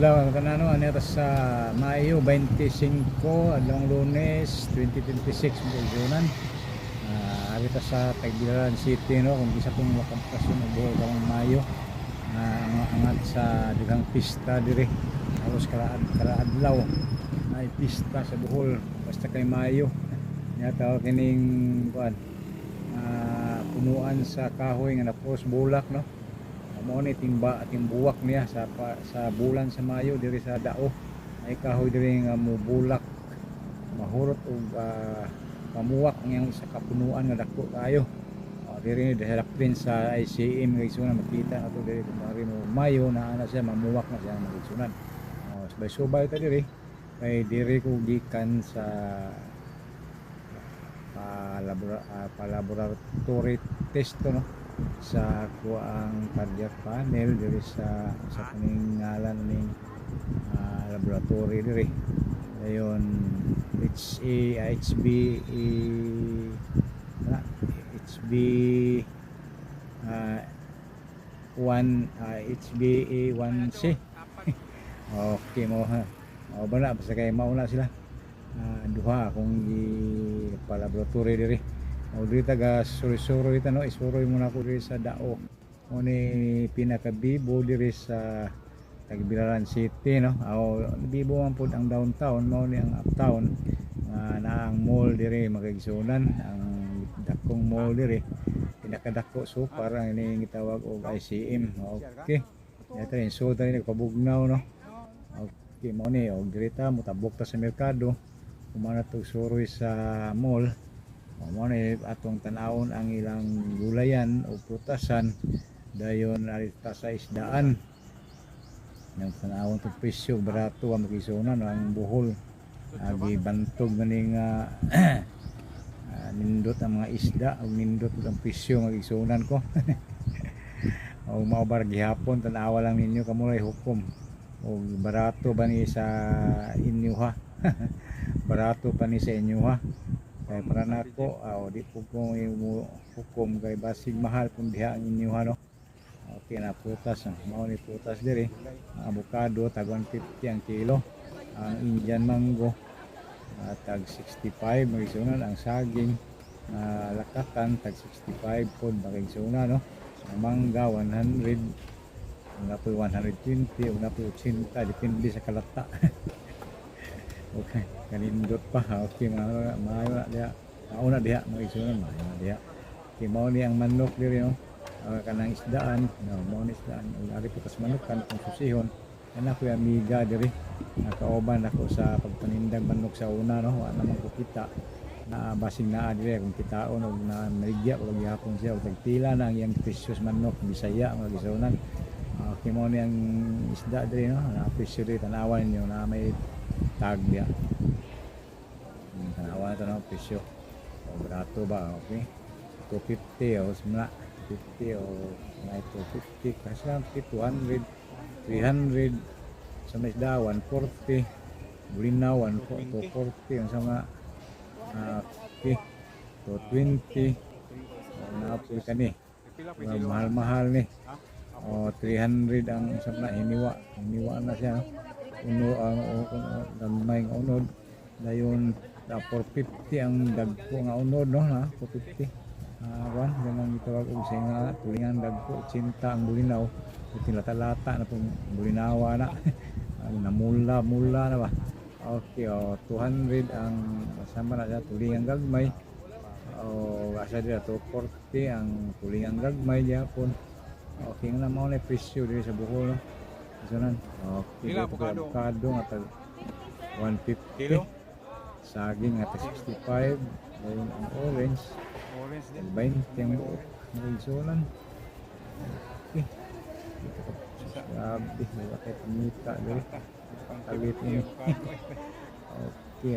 adlaw ang kanano ani sa Mayo 25 adlong Lunes 2026 bulan. Ari ta sa Tagbilaran City no kung bisa pong makampasyon og buhay karong Mayo. Angat sa digang pista dire. Halos kada adlaw ay pista sa Bohol basta kay Mayo. Nya taw kining kuan punuan sa kahoy nga napos bulak no. Mao ni timbuwak niya sa bulan sa Mayo diri sa Dao ay kahoy diri nga mubulak mahurot og pamuwak niyang sa kapunuan nga dako kayo. Diri dahil sa ICM nga igsunan makita ato diri kung mo Mayo na ana siya mamuwak na siya mga igsunan. Subay-subay ta diri kay diri ko gikan sa laboratory test no sa kuang cardiac panel diri sa kaning ngalan ning laboratory diri dayon HbA1c okay mo ha bala basta kay mauna sila duha akong laboratory diri diri taga suri-suri ita no isuroy muna ko diri sa Dao mo ni pinakabibo diri sa Tagbilaran City no bibo man pud ang downtown mo ni ang uptown na ang mall diri magigsunan ang dakong mall diri pinakadako super ang ini gitawag og ICM okay ito yung so tayo nagpabugnaw no okay mo ni og diri ta mutabok ta sa merkado kumana to suroy sa mall mo ni atong tan-awon ang ilang gulayan o prutasan dayon arita sa isdaan yang tan-awon to presyo barato ang magisunan ang Bohol agi bantog maning nindot ang mga isda ug nindot ang presyo magisunan ko o mao bar gihapon tan-awa lang ninyo kamuray hukom o barato ba ni sa inyo ha barato pa ni sa inyo ha kay para nako di po ko hukom kay basig mahal kung diha ang inyo ha no okay na putas mao ni putas diri avocado tag 150 ang kilo ang Indian mango tag 65 magisunan ang saging lakakan tag 65 pod magisunan no ang mangga 100 ang apoy 120 ang apoy 80 depende sa kalata okay kanindot pa okay maayo na diha mauna diha magisunan maayo na diha okay mao ni ang manok diri no kanang isdaan mao ni isdaan ari putas manok kan kung susihon ana ko amiga diri nakauban ako sa pagpanindag manok sa una no wa naman ko kita na basing naa diri kung kitaon og na maligya og gihapon siya og tagtila na ang iyang precious manok Bisaya ang gisunan okay mao ni ang isda diri no na presyo diri tanawan niyo na may tag dia tanawan ito no presyo o barato ba okay 250 o simula 50 o na 250 kasi lang 200 300 sa may isda 140 bulinaw 240 ang sama okay 220 na-apply ka ni mahal-mahal ni 300 ang sama hiniwa na siya no? Gamay nga unod dayon 450 ang dagko nga unod no na 450 ganang gitawag og sa nga tulingan dagko 80 ang bulinaw lata-lata na pong bulinawa na namula na ba okay 200 ang kasama na siya tulingan gagmay asa dira 240 ang tulingan gagmay gyapon okay nga mao na presyo diri sa Bohol no sunan okay avocado nga tag 150 kilo saging nga tag 65 dayon ang orange 20 ang buok sunan okay grabe wala kay pamita diri kalit ni okay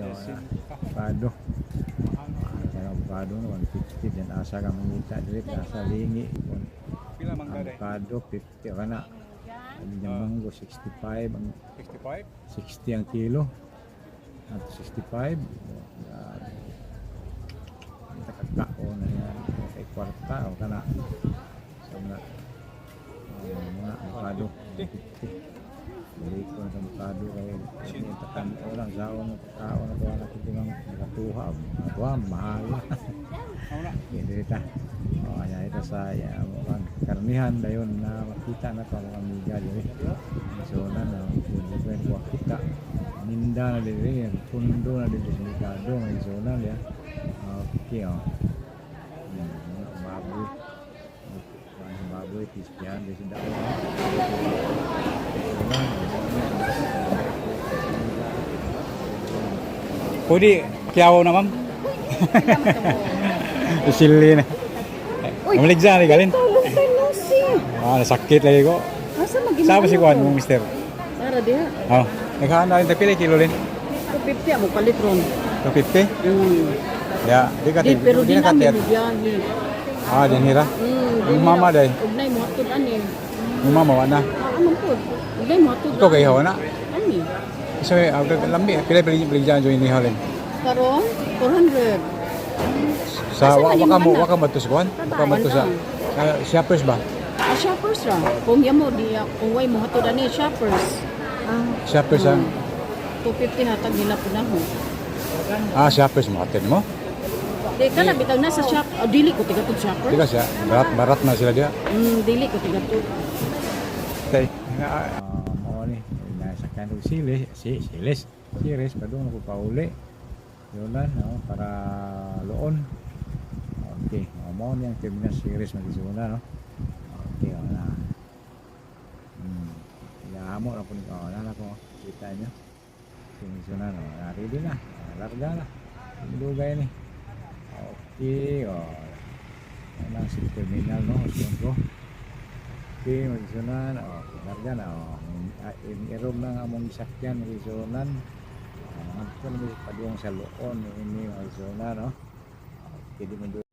avocado no 150 din asa ka mangita diri asa lingi avocado 50 kana ang mango 65 ang 60 ang kilo at 65 nakakao na yan kay kwarta o kana sa mga avocado 50 balik ko sa delikado kayo ini takan orang saon kaon ko na kutingang nakatuha wa mahal hindi ta anya ito sa karnihan dayon na makita na to mga amiga diri so na kung ko kita ninda na diri pundo na diri delikado ng zona ya okay baboy pisyan di sida Pwede, kiyaw na ma'am. Isili na. Maligza na galin. Nasakit lagi ko. Asa magina? Saan ba si Juan mong mister? Para diha. Oh, nagkaan na rin pila kilo rin. 250 mo palit ron. 250? Ya, di ka Di pero di na namin kater. mo biyahe. Din hira. Yung mama day. Ugnay mo hatod ani. Yung mama wala na. Ano po? Ugnay mo hatod. Ikaw kayo na. Ani. So, lambi, pila dyan join ni Helen. Karon 400. Sa Asa man yung waka ba to sa Juan? Waka ba to sa shoppers ba? Shoppers ra. Kung yamo di kung way mo hatod ani shoppers. Shoppers ang 250 hatag nila punaho. shoppers mo katin mo. Di ka na bitaw na sa shop. Dili ko tigatod shoppers. Di ka siya, barat na sila diya. Dili ko tigatod. Okay. mao ni nasa kanto siles padung ko pauli yun lang no para loon okay mao ni ang terminal series magisuna no okay na mo na po na ko kita nyo sinisuna no ready na larga na dugay ni okay na si terminal no ko okay magisunan larga na irom na nga among sakyan magisunan ito na padung sa loon ini magisunan no okay di mo